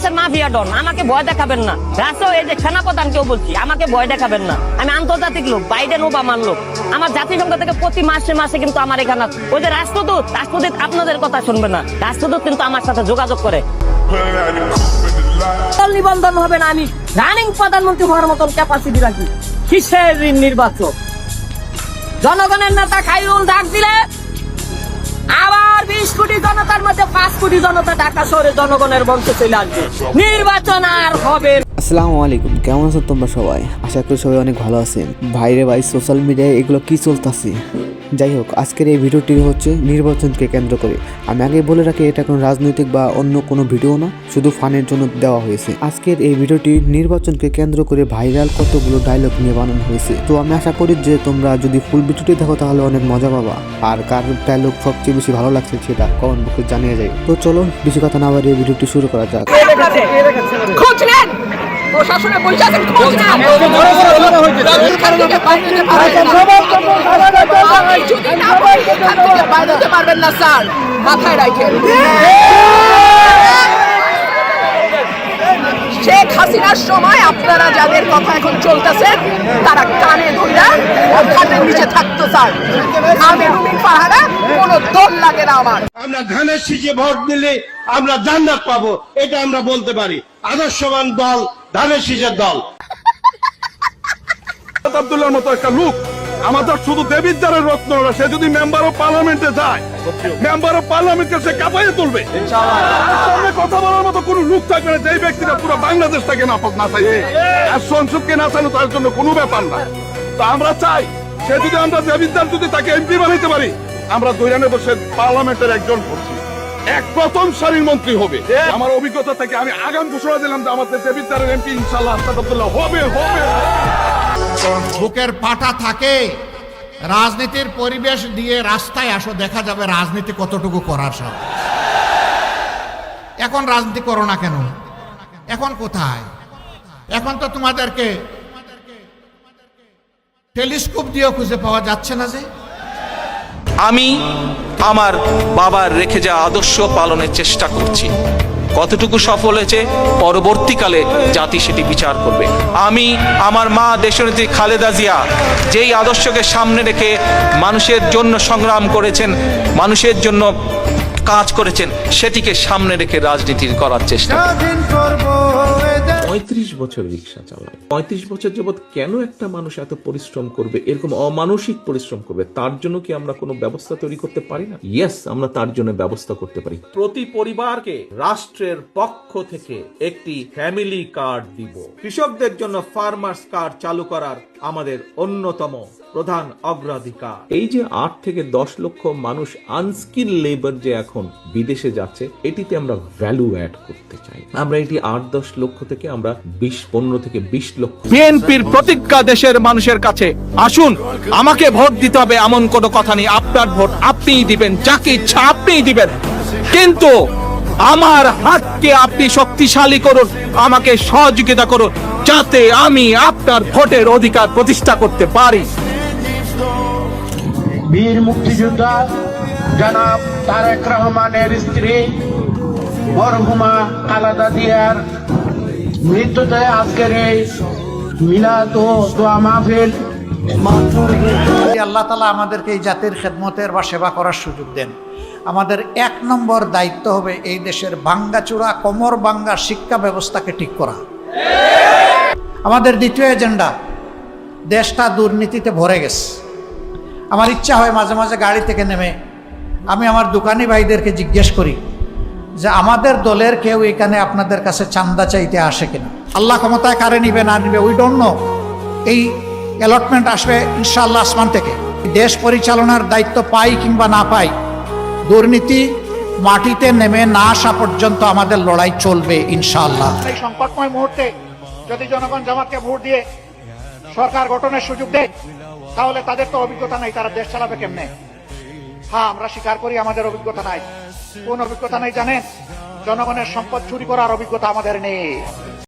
বাংলাদেশের mafia don, আমাকে ভয় দেখাবেন না। রাষ্ট্র এই যে সেনাপ্রধানকেও বলছি, আমাকে ভয় দেখাবেন না। আমি আন্তর্জাতিক লোক, বাইডেন ওবামার লোক। আমার জাতিসংঘ থেকে প্রতি মাসে মাসে কিন্তু আমার এখানে ওই যে রাষ্ট্রদূত আপনাদের কথা শুনবে না। রাষ্ট্রদূত কিন্তু আমার সাথে যোগাযোগ করে। নিবন্ধন হবে না, আমি রানিং প্রধানমন্ত্রী হওয়ার মতন ক্যাপাসিটি রাখি। কিসের নির্বাচন? জনগণের নেতা খাইরুল ডাক দিলে আবার 20 কোটি জনতার মধ্যে 5 কোটি জনতা ঢাকা শহরে জনগণের মঞ্চে চলে আসবে। নির্বাচন আর হবে। আসসালামু আলাইকুম, কেমন আছো তোমরা সবাই? আশা করি সবাই অনেক ভালো আছেন। ভাইরে ভাই, সোশ্যাল মিডিয়ায় এগুলো কি চলতেছে? যাই হোক, আজকের এই ভিডিওটি হচ্ছে নির্বাচনকে কেন্দ্র করে। আমি আগে বলে রাখি, এটা কোনো রাজনৈতিক বা অন্য কোনো ভিডিও না, শুধু ফানের জন্য দেওয়া হয়েছে। আজকের এই ভিডিওটি নির্বাচনকে কেন্দ্র করে ভাইরাল কতগুলো ডায়লগ নিয়ে বানানো হয়েছে। তো আমি আশা করি যে তোমরা যদি ফুল ভিডিওটি দেখো তাহলে অনেক মজা পাবা। আর কার ডায়লগ সবচেয়ে বেশি ভালো লাগছে সেটা কমেন্ট বক্সে জানিয়ে যায়। তো চলো বেশি কথা না বাড়িয়ে ভিডিওটি শুরু করা যাক। খোঁজ নেন, প্রশাসনে বলছেন খোঁজ নেন। বাইরে পারবেন না স্যার, মাথায় রাখেন। শেখ হাসিনার সময় আপনারা যাদের কথা এখন চলতেছেন তারা কানে ধইরা খাটের নিচে থাকতো স্যার। আমি রুমিন পাহাড়া, কোনো দল লাগে না আমার। আমরা ধানের শীষে ভোট দিলে আমরা জান্নাত পাবো, এটা আমরা বলতে পারি। আদর্শবান দল ধানের শীষের দল। আব্দুল্লাহর মতো একটা লোক আমাদের শুধু দেবিদ্বারের রত্ন, সে যদি মেম্বার অফ পার্লামেন্টে যায়, মেম্বার অফ পার্লামেন্টকে সে কাঁপাইয়ে তুলবে। সামনে কথা বলার মতো কোন লোক থাকবে না, যেই ব্যক্তিটা পুরো বাংলাদেশটাকে না চাইছে আর সংসদকে না চাইলে তার জন্য কোনো ব্যাপার না। তা আমরা চাই সে যদি আমরা দেবিদ্বার যদি তাকে এমপি বানাইতে পারি, আমরা ধরে নেব সে পার্লামেন্টের একজন এক প্রথম সারির মন্ত্রী হবে। আমার অভিজ্ঞতা থেকে আমি আগাম ঘোষণা দিলাম যে আমাদের দেবিদ্বারের এমপি ইনশাআল্লাহ আস্তাদ আব্দুল্লাহ হবে। বুকের পাটা থাকে, রাজনীতির পরিবেশ দিয়ে রাস্তায় আসো, দেখা যাবে রাজনীতি কতটুকু করার সব। এখন রাজনীতি করো না কেন? এখন কোথায়? এখন তো তোমাদেরকে টেলিস্কোপ দিয়েও খুঁজে পাওয়া যাচ্ছে না। যে আমি আমার বাবার রেখে যাওয়া আদর্শ পালনের চেষ্টা করছি। কতটুকু সফল হয়েছে পরবর্তীকালে জাতি সেটি বিচার করবে। আমি আমার মা দেশনেত্রী খালেদা জিয়া যেই আদর্শকে সামনে রেখে মানুষের জন্য সংগ্রাম করেছেন, মানুষের জন্য কাজ করেছেন, সেটিকে সামনে রেখে রাজনীতি করার চেষ্টা। 35 বছর রিক্সা চালায়। 35 বছর যাবৎ কেন একটা মানুষ এত পরিশ্রম করবে, এরকম অমানসিক পরিশ্রম করবে? তার জন্য কি আমরা কোনো ব্যবস্থা তৈরি করতে পারি না? ইয়েস, আমরা তার জন্য ব্যবস্থা করতে পারি। প্রতি পরিবারকে রাষ্ট্রের পক্ষ থেকে একটি ফ্যামিলি কার্ড দিব। কৃষকদের জন্য ফার্মার্স কার্ড চালু করার আমাদের অন্যতম প্রধান অগ্রাধিকার। এই যে 8 থেকে 10 লক্ষ মানুষ আনস্কিল লেবার যে এখন বিদেশে যাচ্ছে, এটিতে আমরা ভ্যালু অ্যাড করতে চাই। আমরা এটি 8-10 লক্ষ থেকে আমরা 15 থেকে 20 লক্ষ। বিএনপির প্রতিজ্ঞা দেশের মানুষের কাছে, আসুন আমাকে ভোট দিতে হবে এমন কোনো কথা নেই। আপনার ভোট আপনিই দিবেন, যাকে ইচ্ছা আপনিই দিবেন, কিন্তু আমার হাতকে আপনি শক্তিশালী করুন, আমাকে সহযোগিতা করুন, যাতে আমি আপনার ভোটের অধিকার প্রতিষ্ঠা করতে পারি। বীর মুক্তিযোদ্ধা জনাব তারেক রহমানের স্ত্রী মরহুমা খালেদা জিয়ার মৃত্যুতে আজকের এই মিলাদ ও দোয়া মাহফিল। আল্লাহ তাআলা আমাদেরকে এই জাতির খেদমতের বা সেবা করার সুযোগ দেন। আমাদের 1 নম্বর দায়িত্ব হবে এই দেশের ভাঙ্গাচোরা কোমর ভাঙ্গা শিক্ষা ব্যবস্থাকে ঠিক করা। আমাদের দ্বিতীয় এজেন্ডা, দেশটা দুর্নীতিতে ভরে গেছে। আমার ইচ্ছা হয় মাঝে মাঝে গাড়ি থেকে নেমে আমি আমার দোকানি ভাইদেরকে জিজ্ঞেস করি যে আমাদের দলের কেউ এখানে আপনাদের কাছে চান্দা চাইতে আসে কিনা। আল্লাহ ক্ষমতায় কারে নিবে না নিবে উই ডোন্ট নো। এই অ্যালটমেন্ট আসবে ইনশাআল্লাহ আসমান থেকে। দেশ পরিচালনার দায়িত্ব পাই কিংবা না পাই, দুর্নীতি মাটিতে নেমে না আসা পর্যন্ত আমাদের লড়াই চলবে ইনশাআল্লাহ। এই সংকটময় মুহূর্তে যদি জনগণ জামাতকে ভোট দিয়ে সরকার গঠনের সুযোগ দেয়, তাহলে তাদের তো অভিজ্ঞতা নাই, তারা দেশ চালাবে কেমনে? হ্যাঁ, আমরা স্বীকার করি আমাদের অভিজ্ঞতা নাই। কোন অভিজ্ঞতা নেই জানেন? জনগণের সম্পদ চুরি করার অভিজ্ঞতা আমাদের নেই।